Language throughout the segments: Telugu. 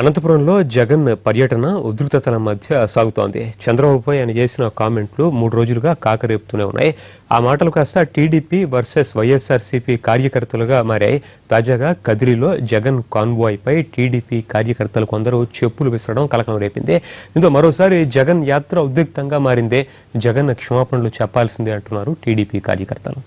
అనంతపురంలో జగన్ పర్యటన ఉద్రిక్తతల మధ్య సాగుతోంది. చంద్రబాబుపై ఆయన చేసిన కామెంట్లు 3 రోజులుగా కాకరేపుతూనే ఉన్నాయి. ఆ మాటలు కాస్త టీడీపీ వర్సెస్ వైఎస్ఆర్సీపీ కార్యకర్తలుగా మారాయి. తాజాగా కదిరిలో జగన్ కాన్వాయ్పై టీడీపీ కార్యకర్తలు కొందరు చెప్పులు విసరడం కలకలం రేపింది. దీంతో మరోసారి జగన్ యాత్ర ఉద్రిక్తంగా మారిందే. జగన్ క్షమాపణలు చెప్పాల్సిందే అంటున్నారు టీడీపీ కార్యకర్తలు.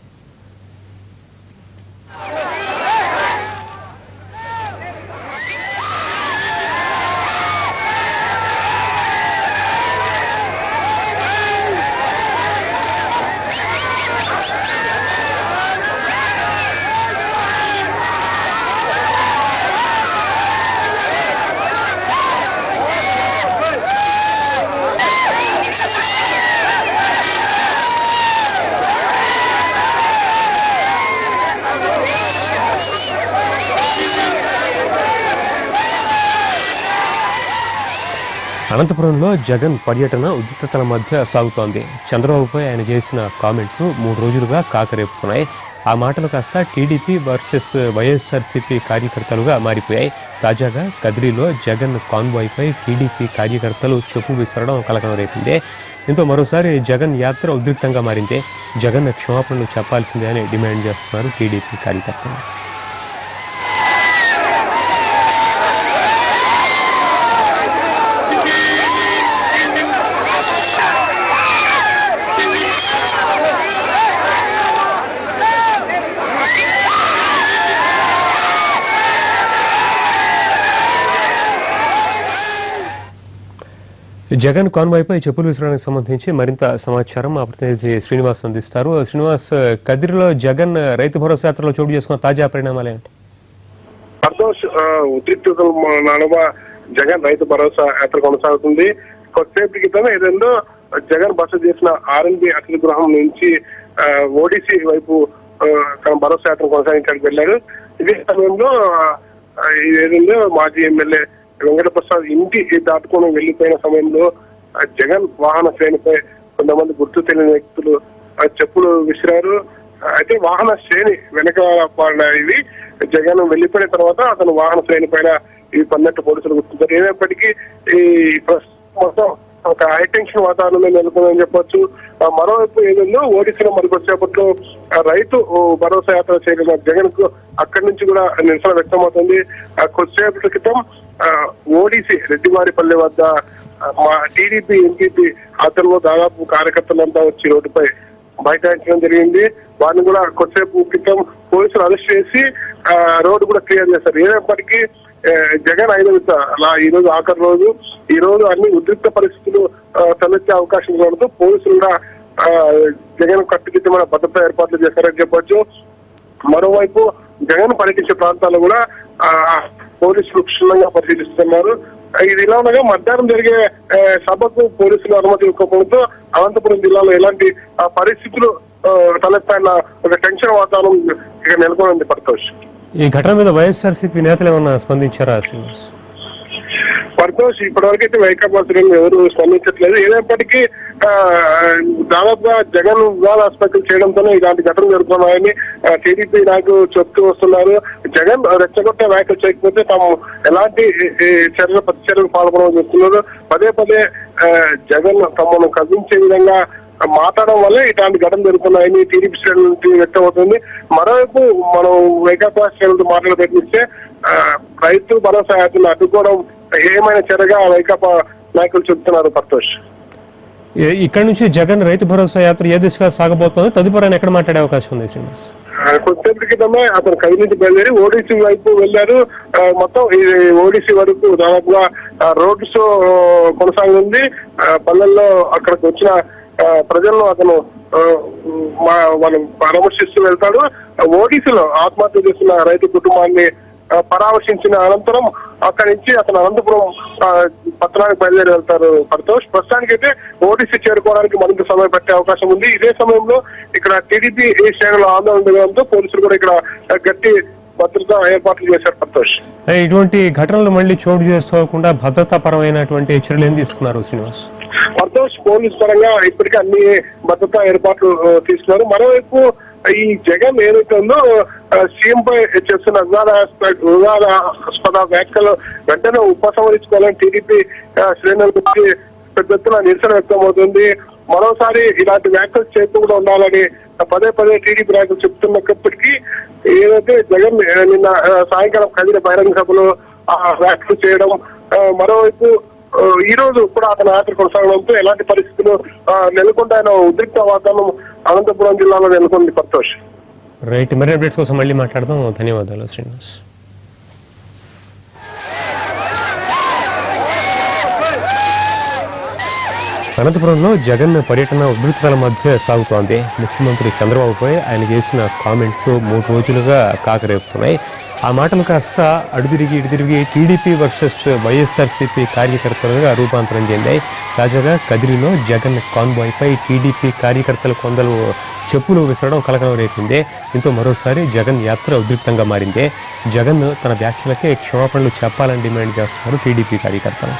అనంతపురంలో జగన్ పర్యటన ఉద్రిక్తతల మధ్య సాగుతోంది. చంద్రబాబుపై ఆయన చేసిన కామెంట్లు 3 రోజులుగా కాకరేపుతున్నాయి. ఆ మాటలు కాస్త టీడీపీ వర్సెస్ వైఎస్ఆర్సీపీ కార్యకర్తలుగా మారిపోయాయి. తాజాగా కదిరిలో జగన్ కాన్వాయ్పై టీడీపీ కార్యకర్తలు చెప్పు విసరడం కలకలం రేపిందే. దీంతో మరోసారి జగన్ యాత్ర ఉద్రిక్తంగా మారిందే. జగన్ క్షమాపణలు చెప్పాల్సిందే అని డిమాండ్ చేస్తున్నారు టీడీపీ కార్యకర్తలు. జగన్ కాన్వాయ్పై చెప్పులు విసరడానికి సంబంధించి మరింత సమాచారం మా ప్రతినిధి శ్రీనివాస్ అందిస్తారు. శ్రీనివాస్, కదిరిలో జగన్ రైతు భరోసా యాత్రలో చోటు చేసుకున్న తాజా పరిణామాలు ఏంటి? ఉద్రిక్తతల నడుమ జగన్ రైతు భరోసా యాత్ర కొనసాగుతుంది. కొద్దిసేపటి క్రితం ఏదైందో జగన్ బస చేసిన ఆర్ఎన్బి అతిథి గృహం నుంచి ఓడిసి వైపు తన భరోసా యాత్ర కొనసాగించడానికి వెళ్లారు. ఇదే సమయంలో ఏదైందో మాజీ ఎమ్మెల్యే వెంకటప్రసాద్ ఇంటి దాటుకొని వెళ్లిపోయిన సమయంలో జగన్ వాహన శ్రేణిపై కొంతమంది గుర్తు తెలియని వ్యక్తులు చెప్పులు విసిరారు. అయితే వాహన శ్రేణి వెనక ఇవి జగన్ వెళ్లిపోయిన తర్వాత అతను వాహన శ్రేణి పైన ఇవి పన్నట్టు పోలీసులు గుర్తించారు. ఏదైనప్పటికీ ఈ మొత్తం ఒక హైటెన్షన్ వాతావరణంలో నెలకొందని చెప్పొచ్చు. మరోవైపు ఏదైనా ఓడిసిన మరికొచ్చేపట్లో రైతు భరోసా యాత్ర చేయగలిగిన జగన్ కు అక్కడి నుంచి కూడా నిరసన వ్యక్తమవుతుంది. కొద్దిసేపటి క్రితం ఓడిసి రెడ్డివారిపల్లి వద్ద మా టీడీపీ ఎంపీపీ అతను దాదాపు కార్యకర్తలంతా వచ్చి రోడ్డుపై బైఠాయించడం జరిగింది. వారిని కూడా కొద్దిసేపు క్రితం పోలీసులు అరెస్ట్ చేసి రోడ్డు కూడా క్లియర్ చేశారు. ఏదైనప్పటికీ జగన్ 5వ విడత ఈ రోజు ఆఖరి రోజు. ఈ రోజు అన్ని ఉద్రిక్త పరిస్థితులు తలెత్తే అవకాశం ఉండడంతో పోలీసులు కూడా జగన్ కట్టుదిట్టమైన భద్రతా ఏర్పాట్లు చేశారని చెప్పొచ్చు. మరోవైపు జగన్ పర్యటించే ప్రాంతాల్లో కూడా పోలీసులు క్షుణ్ణంగా పరిశీలిస్తున్నారు. ఇది ఇలా ఉండగా మధ్యాహ్నం జరిగే సభకు పోలీసులు అనుమతి ఇవ్వకపోవడంతో అనంతపురం జిల్లాలో ఎలాంటి పరిస్థితులు తలెత్తాయన్న ఒక టెన్షన్ వాతావరణం ఇక నెలకొంది. పర్తోష్, ఈ ఘటన మీద వైఎస్ఆర్సీపీ నేతలు ఏమన్నా స్పందించారా? పర్తోష్, ఇప్పటివరకైతే వైకాపా ఎవరు స్పందించట్లేదు. ఏదైనప్పటికీ దాదాపుగా జగన్ వివాద ఆసుపత్రులు చేయడంతోనే ఇలాంటి ఘటనలు జరుగుతున్నాయని టీడీపీ నాయకులు చెప్తూ వస్తున్నారు. జగన్ రెచ్చగొట్టే వ్యాఖ్యలు చేయకపోతే తాము ఎలాంటి ప్రతిచర్యలు పాల్గొనని చెప్తున్నారు. పదే పదే జగన్ తమను కదిలించే విధంగా మాట్లాడడం వల్ల ఇలాంటి ఘటన జరుగుతున్నాయని టీడీపీ శ్రేణుల నుంచి వ్యక్తమవుతుంది. మరోవైపు మనం వైకాపా శ్రేణులతో మాట్లాడి ప్రయత్నిస్తే రైతు భరోసా యాత్రను అడ్డుకోవడం ఏమైనా చర్యగా వైకాపా నాయకులు చెబుతున్నారు. పర్తోష్, ఇక్కడ నుంచి జగన్ రైతు భరోసా యాత్ర ఏ దిశగా సాగబోతోంది, తదుపరి ఆయన ఎక్కడ మాట్లాడే అవకాశం ఉంది? శ్రీనివాస్, కొద్దిసేపటి క్రితమే అతను కది నుంచి బయలుదేరి ఓడిసి వైపు వెళ్లారు. మొత్తం ఈ ఓడిసి వరకు దాదాపుగా రోడ్ షో కొనసాగుతుంది. పల్లెల్లో అక్కడికి వచ్చిన ప్రజలను అతను మనం పరామర్శిస్తూ వెళ్తాడు. ఓడిసిలో ఆత్మహత్య చేసిన రైతు కుటుంబాన్ని పరామర్శించిన అనంతరం అక్కడి నుంచి అతను అనంతపురం పట్టణానికి బయలుదేరి వెళ్తారు. పర్తోష్, ప్రస్తుతానికైతే ఓటీసీ చేరుకోవడానికి మరింత సమయం పట్టే అవకాశం ఉంది. ఇదే సమయంలో ఇక్కడ టీడీపీ శ్రేణుల ఆందోళన జరగడంతో పోలీసులు కూడా ఇక్కడ గట్టి భద్రతా ఏర్పాట్లు చేశారు. పర్తోష్, ఇటువంటి ఘటనలు మళ్ళీ చోటు చేసుకోకుండా భద్రతా పరమైనటువంటి చర్యలు ఏం తీసుకున్నారు శ్రీనివాస్? వర్దోస్ పోలీస్ పరంగా ఇప్పటికే అన్ని భద్రతా ఏర్పాట్లు తీసుకున్నారు. మరోవైపు ఈ జగన్ ఏదైతే ఉందో సీఎం పై చేస్తున్న వివాదాస్పద వ్యాఖ్యలు వెంటనే ఉపసంహరించుకోవాలని టీడీపీ శ్రేణుల నుంచి పెద్ద ఎత్తున నిరసన వ్యక్తం అవుతుంది. మరోసారి ఇలాంటి వ్యాఖ్యలు చేయకుండా ఉండాలని పదే పదే టీడీపీ నాయకులు చెప్తున్నప్పటికీ ఏదైతే జగన్ నిన్న సాయంకాలం కదిలి బహిరంగ సభలో వ్యాఖ్యలు చేయడం, మరోవైపు ఈ రోజు కూడా అతని యాత్ర కొనసాగడంతో ఎలాంటి పరిస్థితులు నెలకొంటాయన్న ఉద్రిక్త వాతావరణం అనంతపురం జిల్లాలో నెలకొంది. సంతోష్. రైట్, మరి అప్డేట్స్ కోసం మళ్ళీ మాట్లాడదాం. ధన్యవాదాలు శ్రీనివాస్. అనంతపురంలో జగన్ పర్యటన ఉద్రిక్తతల మధ్య సాగుతోంది. ముఖ్యమంత్రి చంద్రబాబుపై ఆయన చేసిన కామెంట్లు 3 రోజులుగా కాకరేపుతున్నాయి. ఆ మాటలు కాస్త అడుదిరిగి ఇటుదిరిగి టీడీపీ వర్సెస్ వైఎస్ఆర్సీపీ కార్యకర్తలుగా రూపాంతరం చెందాయి. తాజాగా కదిరిలో జగన్ కాన్వాయ్పై టీడీపీ కార్యకర్తలు కొందరు చెప్పులు విసరడం కలకలం రేపింది. దీంతో మరోసారి జగన్ యాత్ర ఉద్రిక్తంగా మారింది. జగన్ తన వ్యాఖ్యలకే క్షమాపణలు చెప్పాలని డిమాండ్ చేస్తున్నారు టీడీపీ కార్యకర్తలు.